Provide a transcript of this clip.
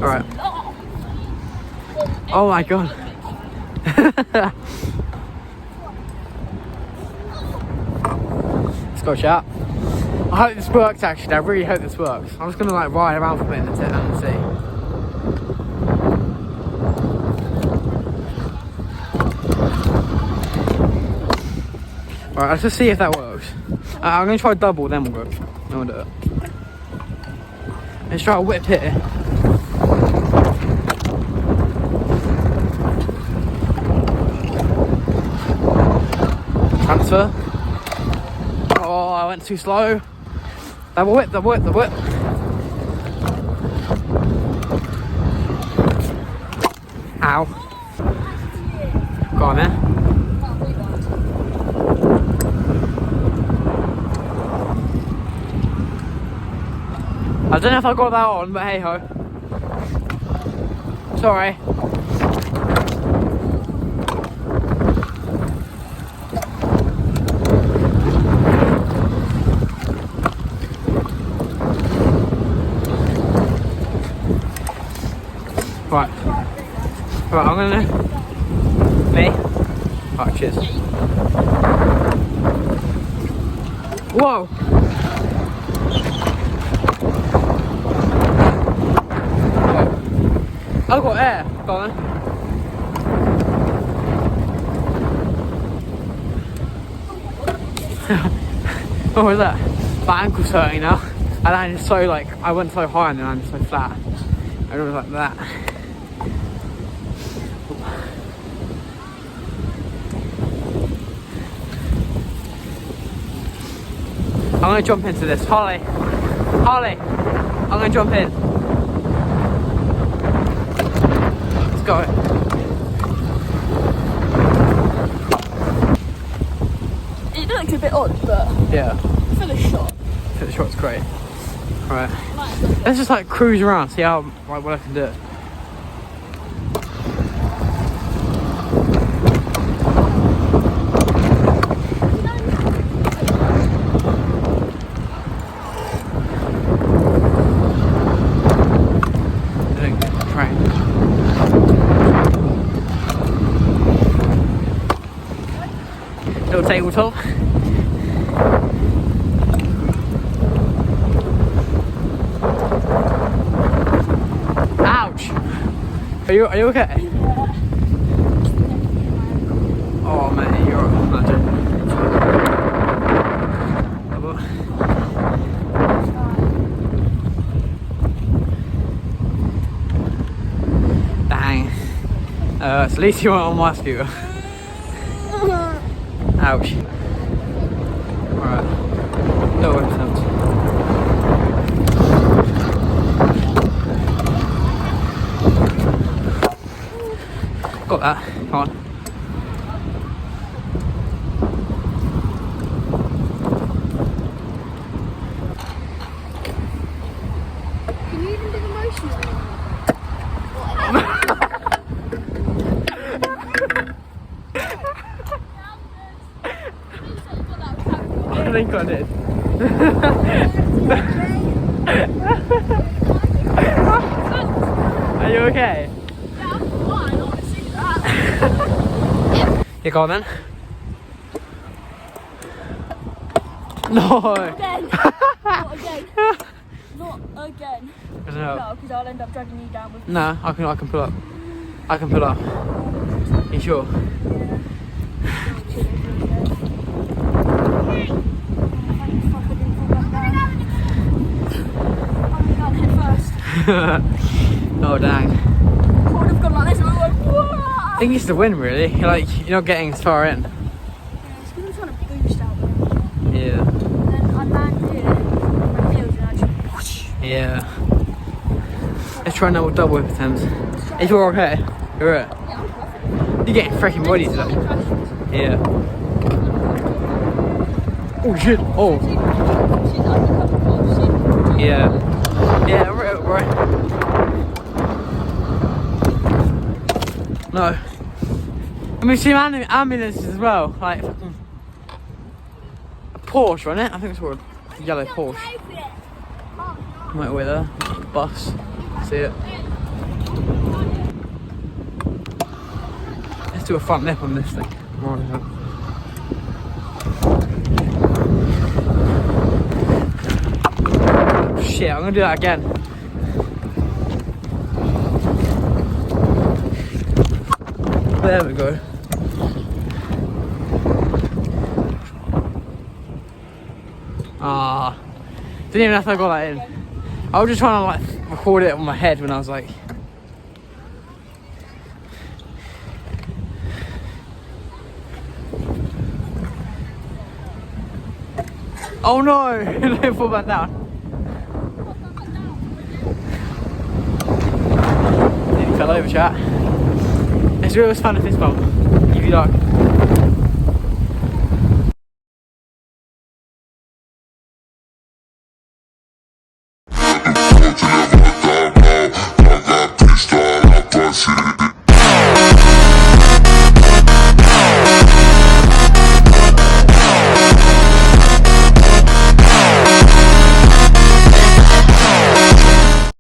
Alright. Oh my god. Let's go chat. I hope this works actually, I really hope this works. I'm just gonna like ride around for a minute and see. Alright, let's just see if that works. I'm gonna try double, then we'll go. Then we'll do it. Let's try a whip here. Transfer. Oh, I went too slow. Double whip, double whip, double whip. Ow. Go on there. I don't know if I got that on, but hey ho. Sorry. Right. Right, I'm gonna... Me? Right, cheers. Whoa! I've got air. Go on. What was that? My ankle's hurting now. I landed so like, I went so high and then I landed so flat. I was like that. I'm gonna jump into this. Harley! Harley! I'm gonna jump in. Let's go. It looks a bit odd, but yeah. For the shot. For the shot's great. Right. Let's just like cruise around, see how what I can do. Little tabletop. Ouch! Are you okay? Oh man, you're imagine. Dang. At least you weren't on my scooter. Ouch. Alright. No attempt. Got that. Come on. Can you even do the motion? I think I did. Are you okay? Yeah, I'm fine. I want to see that. You go on then. No. Again. Not again. Not again. No, because I'll end up dragging you down with. No, I can pull up. I can pull up. You sure? Oh dang. I would have gone like this and I was like, whoa! I think it's the wind really. You're not getting as far in. Yeah, it's because I'm trying to boost out there. Yeah. And then I land here, my heels and I just whoosh. Yeah. Let's try another double whip attempts. If you're okay, you're right. Yeah, I'm perfect. You're getting freaking bodies though. Yeah. Oh shit! Oh. She's undercover cop. Yeah. Yeah, right. No. I mean, see ambulances as well. Like fucking a Porsche, wasn't it? I think it's called a yellow Porsche. Motorway there. Bus. See it. Let's do a front lip on this thing. Shit, I'm gonna do that again. There we go. Ah, didn't even have to go that in. I was just trying to like record it on my head when I was like. Oh no! Don't fall back down. Nearly fell over, chat. It's really fun at this bump. If you like.